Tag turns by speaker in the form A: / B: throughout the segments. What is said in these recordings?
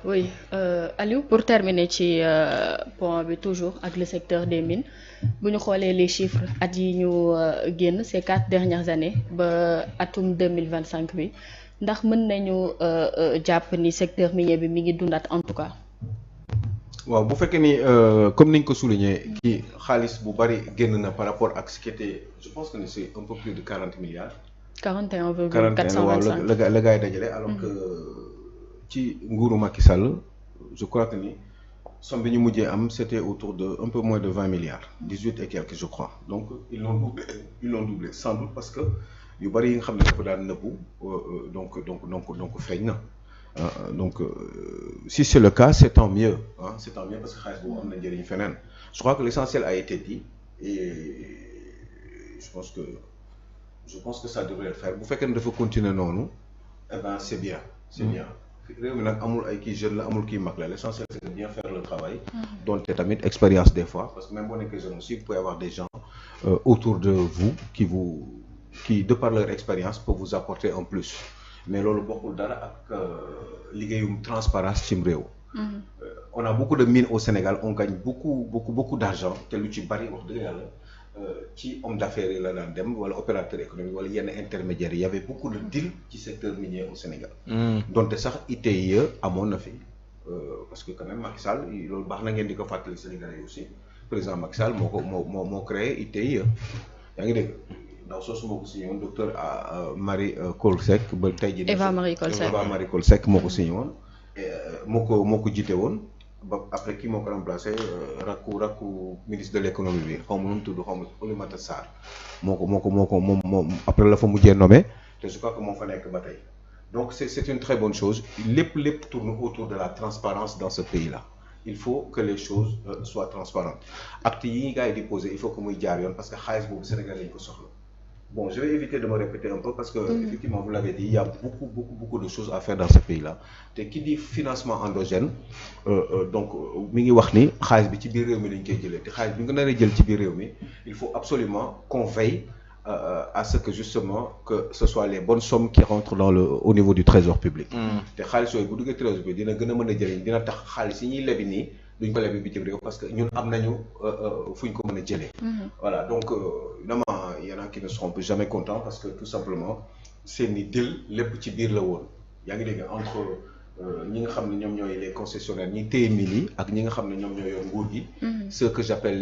A: Oui, Aliou, pour terminer ci point bi toujours ak le secteur des mines bu ñu xoolee les chiffres at yi ñu génn ces 4 dernières années ba atum 2025 bi ndax mën nañu jàpp ni secteur minier bi mi ngi dundaat en tout cas.
B: waaw bu fekkee ni comme niñ ko souligné kii xaalis bu bari génn na par rapport ak ce qui était je pense que ni c'est un peu plus de 40 milliards. 41 waaw
A: 41,425.
B: la gars yi dajale alors que ci nguuru Macky Sall je crois que ni somme bi ñu mujjee am c'était autour de un peu moins de 20 milliards 18 et quelques je crois donc ils l'ont doublé sans doute parce que yu bari yi nga xam ne dafa daan nëbbu donc feeñ na. Donc si c'est le cas c'est tant mieux hein, c'est tant mieux parce que xaalis boobu am na njëriñ feneen je crois que l'essentiel a été dit et je pense que ça devrait le faire bu fekkee ne dafa continuer noonu eh ben c'est bien réew mi nag amul ay kii jeune la amul kii mag la l'essentiel c'est de bien faire le travail donte tamit expérience des fois parce que même boo nekkee jeune aussi vous pouvez avoir des gens autour de vous qui de par leur expérience peuvent vous apporter un plus mais loolu bokkul dara ak liggéeyum transparence cim réew. On a beaucoup de mines au Sénégal on gagne beaucoup d'argent te lu ci bari wax dëgg yàlla ci homme d'affaires yi la daan dem wala opérateur économique wala yenn intermédiaires yi y avait beaucoup de deals ci secteur minier au Sénégal. donte sax ITIE amoon na fi parce que quand même Macky Sall loolu baax na ngeen di ko fàttali Sénégalais yi aussi président Macky Sall moo créé ITIE yaa ngi dégg. ndaw soosu moo ko signé woon docteur Marie Coll Seck ba tey jii.
A: Eva Marie
B: Coll Seck moo ko signé woon moo ko jiite woon ba après kii moo ko remplacé rakku ministre de l'économie bi xaw ma nu mu tudd xaw ma Oulimata Sarr moom après la fa mujjee nommé te je crois que moo fa nekk ba tey donc c'est une très bonne chose lépp tourne autour de la transparence dans ce pays-là. Il faut que les choses soient transparentes actes yi gars yi di poser il faut que muy jaar yoon parce que xaalis boobu Sénégal lañu ko soxla. Bon, je vais éviter de me répéter un peu parce que effectivement vous l'avez dit il y a beaucoup de choses à faire dans ce pays-là te qui dit financement endogène donc mi ngi wax ni xaalis bi ci biir réew mi lañ koy jëlee te xaalis bi nga nar a jël ci biir réew mi il faut absolument qu'on veille à ce que justement que ce soit les bonnes sommes qui rentrent au niveau du trésor public. te xaalis yooyu bu duggee trésor public dina gën a mën a jëriñ dina tax xaalis yi ñuy lebi nii duñ ko lebi bitim réew parce que ñun am nañu fuñ ko mën a jëlee. Voilà donc évidemment il y en a qui ne seront jamais contents parce que tout simplement seeni deal lépp ci biir la woon yaa ngi dégg entre ñi nga xam ne ñoom ñooy les concessionnaires ñi téye mines yi ak ñi nga xam ne ñoom ñooy yor nguur gi. Ceux que j'appelle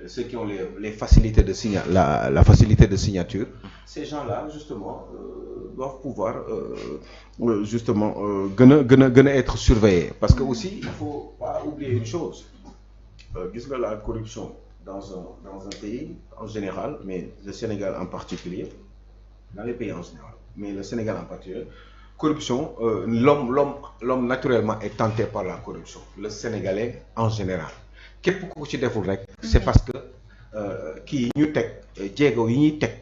B: ceux qui ont les facilités de la facilité de signature. Ces gens-là justement doivent pouvoir justement gën a être surveillés parce que aussi il faut pas oublier une chose gis nga la corruption dans un pays en général mais le Sénégal en particulier dans les pays en général mais le Sénégal en particulier corruption l'homme naturellement est tenté par la corruption le Sénégalais en général képp ku ci deful rek c'est parce que kii ñu teg jéego yi ñuy teg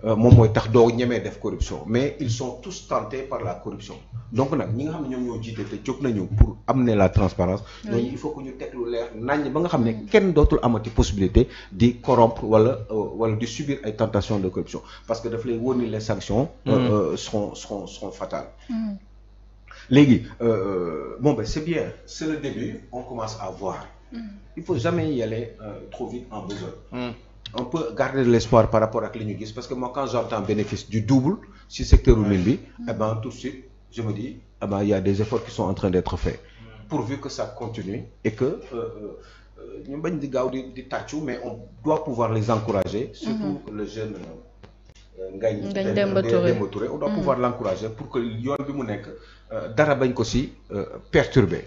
B: moom mooy tax doo ñemee def corruption mais ils sont tous tentés par la corruption donc nag ñi nga xam ne ñoom ñoo jiite te jóg nañu pour amener la transparence ñooñu il faut que ñu teg lu leer naññ ba nga xam ne kenn dootul amati possibilité di corrompre wala di subir ay tentations de corruption parce que daf lay wóor ni les sanctions seront fatales léegi bon ben c'est bien c'est le début on commence à voir il faut jamais y aller trop vite en besogne on peut garder de l'espoir par rapport ak li ñu gis parce que moi quand j'entends bénéfice du double si secteur mine bi eh ben tout de suite je me dis eh ben il y a des efforts qui sont en train d'être faits pourvu que ça continue et que ñu bañ di gaaw di tàccu mais on doit pouvoir les encourager surtout le jeune Ngagne Demba Touré on doit pouvoir l'encourager pour que yoon bi mu nekk dara bañ ko si perturber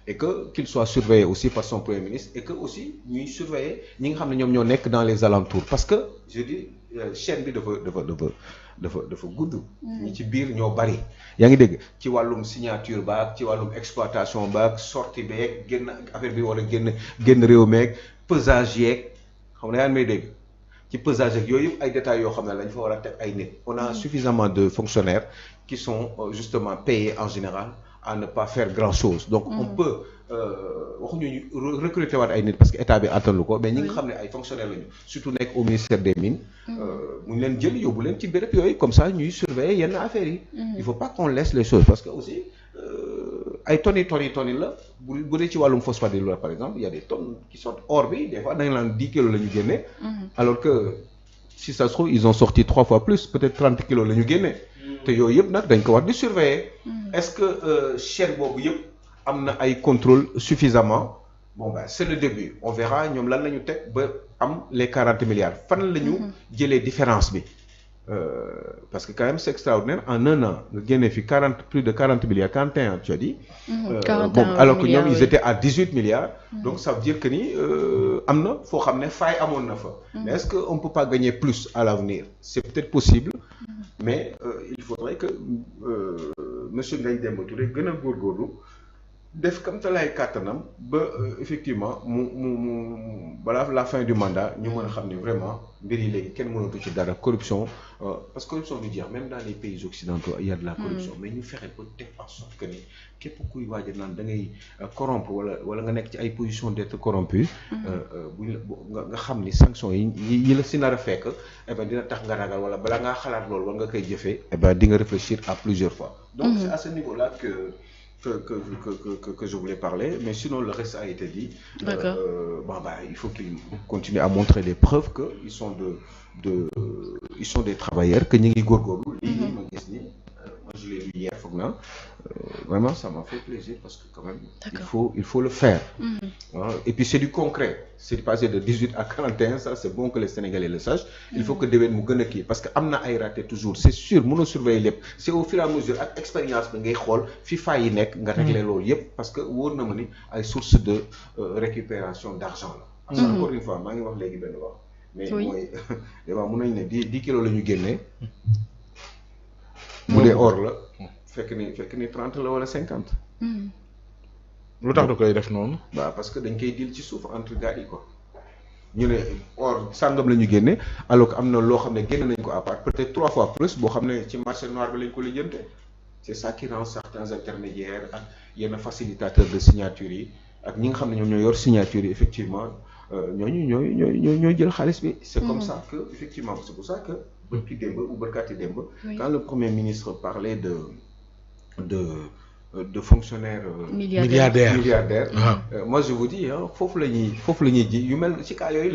B: et que qu'il soit surveillé aussi par son premier ministre et que aussi ñuy surveiller ñi nga xam ne ñoom ñoo nekk dans les alentours parce que je dis chaîne bi dafa gudd ñi ci biir ñoo bari yaa ngi dégg ci wàllum signature baak ci wàllum exploitation baak sortie beeg génn affaire bi wala génn réew meeg pesage yeeg xam na yaa ngi may dégg ci pesage ak yooyu yëpp ay détails yoo xam ne lañ fa war a teg ay nit on a suffisamment de fonctionnaires qui sont justement payés en général à ne pas faire grand chose donc on peut waxuñu ñu recruter waat ay nit parce que état bi attanu ko mais ñi nga xam ne ay fonctionnaires lañu surtout nekk au ministère des mines mu ñu leen jël yóbbu leen ci béréb yooyu comme ça ñuy surveiller yenn affaires yi il faut pas qu'on laisse les choses parce que aussi ay tonnes la bu dee ci wàllum phosphate de l'or par exemple il y a des tonnes qui sortent or bi des fois da nga naan 10 kilos la ñu génnee. alors que si ça se trouve ils ont sorti 3 fois plus peut-être 30 kilos la ñu génnee. te yooyu yëpp nag dañ ko war di surveiller. est-ce que chaîne boobu yëpp am na ay contrôle suffisamment bon ben c'est le début on verra ñoom lan la ñu teg ba am les 40 milliards fan la ñu jëlee différence bi. Parce que quand même c'est extraordinaire en un an nga génnee fi plus de 40 milliards 41 tu as dit. 41 alors que ñoom ils étaient à 18 milliards. donc ça veut dire que ni am na foo xam ne faille amoon na fa. mais est-ce que on peut pas gagner plus à l'avenir c'est peut-être possible. mais il faudrait que monsieur Ngagne Demba Touré gën a góorgóorlu def comme talaay kàttanam ba effectivement mu balaa la fin du mandat ñu mën a xam ne vraiment mbir yi léegi kenn mënatu ci dara corruption parce que corruption du jeex même dans les pays occidentaux il y a de la corruption mais ñu fexe ba def en sorte que ni képp kuy waaj a naan da ngay corrompre wala nga nekk ci ay position d'être corrompu buñ la nga xam ni sanction yi la si nar a fekk eh ben dina tax nga ragal wala balaa ngaa xalaat loolu wala nga koy jëfee eh ben di nga réfléchir à plusieurs fois donc c'est à ce niveau-là que je voulais parler, mais sinon le reste a été dit. D'accord. Il faut qu'ils continuent à montrer des preuves qu'ils sont ils sont des travailleurs, que ñi ngi góorgóorlu. lii ma gis ni moi je l'ai lu hier foog naa vraiment ça m'a fait plaisir parce que quand même il faut le faire. Et puis c'est du concret. C'est passé de 18 à 41 ça c'est bon que les Sénégalais le sachent. Il faut que déwén mu gën a kii parce que am na ay raté toujours c'est sûr mënoo surveiller lépp c'est au fur et à mesure ak expérience bi ngay xool fi failles yi nekk nga régler loolu yépp parce que wóor na ma ni ay source de récupération d'argent la. Encore une fois maa ngi wax léegi benn wax. mais mooy damaa mën nañu ne 10 kilos la ñu génnee. bu dee or la fekk ni 30 la wala 50.
C: lu tax da koy def noonu.
B: parce que dañ koy dil ci suuf entre gars yi quoi ñu ne or sàngam la ñu génne alors que am na loo xam ne génne nañ ko à part peut-être 3 fois plus boo xam ne ci marché noir bi lañ ko lijjante. c'est ça qui rend certains intermédiaires ak yenn facilitateurs de signature yi ak ñi nga xam ne ñoom ñoo yor signature yi effectivement ñooñu ñooy jël xaalis bi. c'est comme ça que effectivement c'est pour ça que bërki démb ou bërkaati démb. quand le premier ministre parlait de fonctionnaires milliardaires. Moi je vous dis foofu la ñuy ji yu mel ci cas yooyu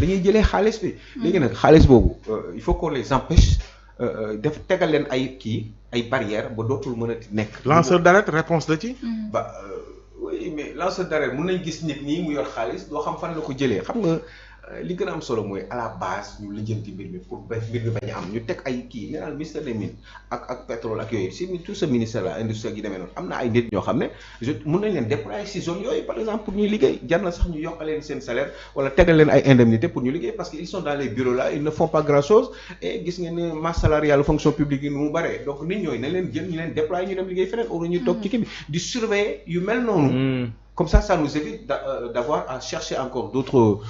B: la ñuy jëlee xaalis bi. léegi nag xaalis boobu il faut qu'on les empêche def tegal leen ay barrières ba dootul mën a nekk.
C: lanceur d'alerte réponse la ci.
B: Oui mais lanceur d'alerte mën nañ gis nit ñi mu yor xaalis doo xam fan la ko jëlee xam nga. li gën a am solo mooy à la base ñu lijjanti mbir mi pour mbir mi bañ a am ñu teg ay kii nee naa ministère des mines ak pétrole ak yooyu si tout ce ministère là industrie yi demee noonu am na ay nit ñoo xam ne mën nañ leen déployer si zone yooyu par exemple pour ñuy liggéey jar na sax ñu yokk leen seen salaire wala tegal leen ay indemnités pour ñu liggéey parce que ils sont dans les bureaux là ils ne font pas grand chose et gis ngeen ne masse salariale fonction publique yi nu mu bëree donc nit ñooyu nañ leen jël ñu leen déployer ñu dem liggéey feneen ou ñu toog ci kii bi di surveiller yu mel noonu. Comme ça nous évite d'avoir à chercher encore d'autres